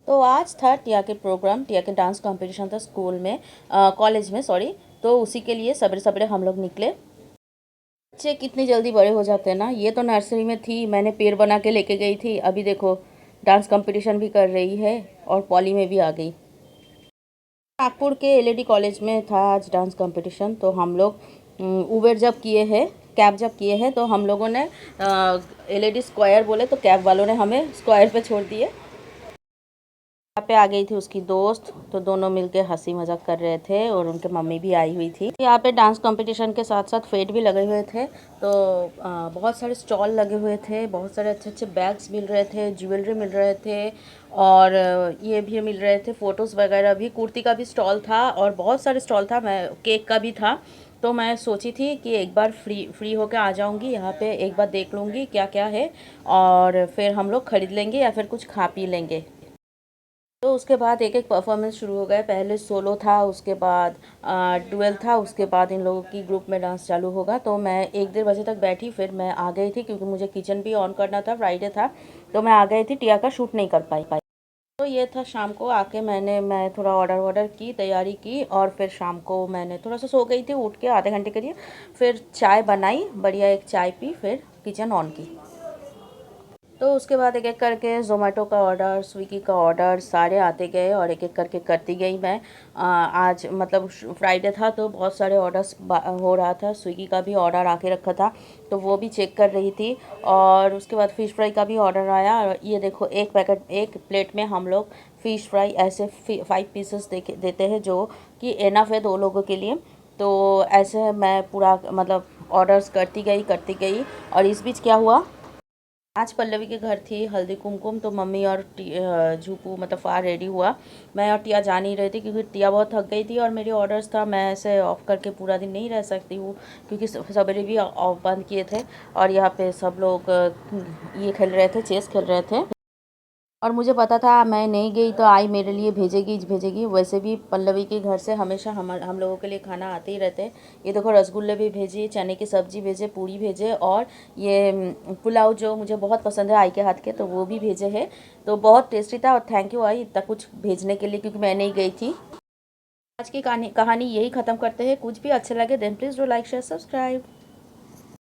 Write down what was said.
तो आज था टिया के प्रोग्राम, टिया के डांस कंपटीशन था स्कूल में, कॉलेज में सॉरी। तो उसी के लिए सवेरे सवेरे हम लोग निकले। बच्चे कितनी जल्दी बड़े हो जाते हैं ना। ये तो नर्सरी में थी, मैंने पेड़ बना के लेके गई थी, अभी देखो डांस कंपटीशन भी कर रही है और पॉली में भी आ गई। नागपुर के एलएडी कॉलेज में था आज डांस कंपटीशन। तो हम लोग उबेर जब किए हैं, कैब जब किए हैं, तो हम लोगों ने एलएडी स्क्वायर बोले तो कैब वालों ने हमें स्क्वायर पे छोड़ दिए। यहाँ पे आ गई थी उसकी दोस्त, तो दोनों मिलके हंसी मजाक कर रहे थे और उनके मम्मी भी आई हुई थी। यहाँ पे डांस कंपटीशन के साथ साथ फेट भी लगे हुए थे। तो बहुत सारे स्टॉल लगे हुए थे, बहुत सारे अच्छे अच्छे बैग्स मिल रहे थे, ज्वेलरी मिल रहे थे और ये भी मिल रहे थे, फ़ोटोज़ वगैरह भी। कुर्ती का भी स्टॉल था और बहुत सारे स्टॉल था, मैं केक का भी था। तो मैं सोची थी कि एक बार फ्री होकर आ जाऊंगी यहाँ पे, एक बार देख लूँगी क्या क्या है और फिर हम लोग ख़रीद लेंगे या फिर कुछ खा पी लेंगे। तो उसके बाद एक एक परफॉर्मेंस शुरू हो गए। पहले सोलो था, उसके बाद डुअल था, उसके बाद इन लोगों की ग्रुप में डांस चालू होगा। तो मैं 1 डेढ़ बजे तक बैठी, फिर मैं आ गई थी क्योंकि मुझे किचन भी ऑन करना था, फ्राइडे था। तो मैं आ गई थी, टिया का शूट नहीं कर पाई। तो ये था शाम को आके मैं थोड़ा ऑर्डर की, तैयारी की और फिर शाम को मैंने थोड़ा सा सो गई थी, उठ के आधे घंटे के लिए फिर चाय बनाई, बढ़िया एक चाय पी, फिर किचन ऑन की। तो उसके बाद एक एक करके ज़ोमेटो का ऑर्डर, स्विगी का ऑर्डर सारे आते गए और एक एक करके करती गई मैं। आज मतलब फ्राइडे था तो बहुत सारे ऑर्डर्स हो रहा था। स्विगी का भी ऑर्डर आके रखा था तो वो भी चेक कर रही थी। और उसके बाद फ़िश फ्राई का भी ऑर्डर आया और ये देखो एक पैकेट, एक प्लेट में हम लोग फ़िश फ्राई ऐसे 5 पीसेस देते हैं जो कि इनफ है 2 लोगों के लिए। तो ऐसे मैं पूरा मतलब ऑर्डर्स करती गई। और इस बीच क्या हुआ, आज पल्लवी के घर थी हल्दी कुमकुम, तो मम्मी और झूपू मतलब फार रेडी हुआ। मैं और टिया जा नहीं रही थी क्योंकि टिया बहुत थक गई थी और मेरे ऑर्डर्स था, मैं ऐसे ऑफ करके पूरा दिन नहीं रह सकती हूँ क्योंकि सवेरे भी ऑफ बंद किए थे। और यहाँ पे सब लोग ये खेल रहे थे, चेस खेल रहे थे। और मुझे पता था मैं नहीं गई तो आई मेरे लिए भेजेगी भेजेगी। वैसे भी पल्लवी के घर से हमेशा हम लोगों के लिए खाना आते ही रहते हैं। ये देखो रसगुल्ले भी भेजी, चने की सब्ज़ी भेजे, पूड़ी भेजे और ये पुलाव जो मुझे बहुत पसंद है आई के हाथ के, तो वो भी भेजे हैं। तो बहुत टेस्टी था और थैंक यू आई इतना कुछ भेजने के लिए क्योंकि मैं नहीं गई थी। आज की कहानी यही ख़त्म करते हैं। कुछ भी अच्छा लगे then please do like share subscribe.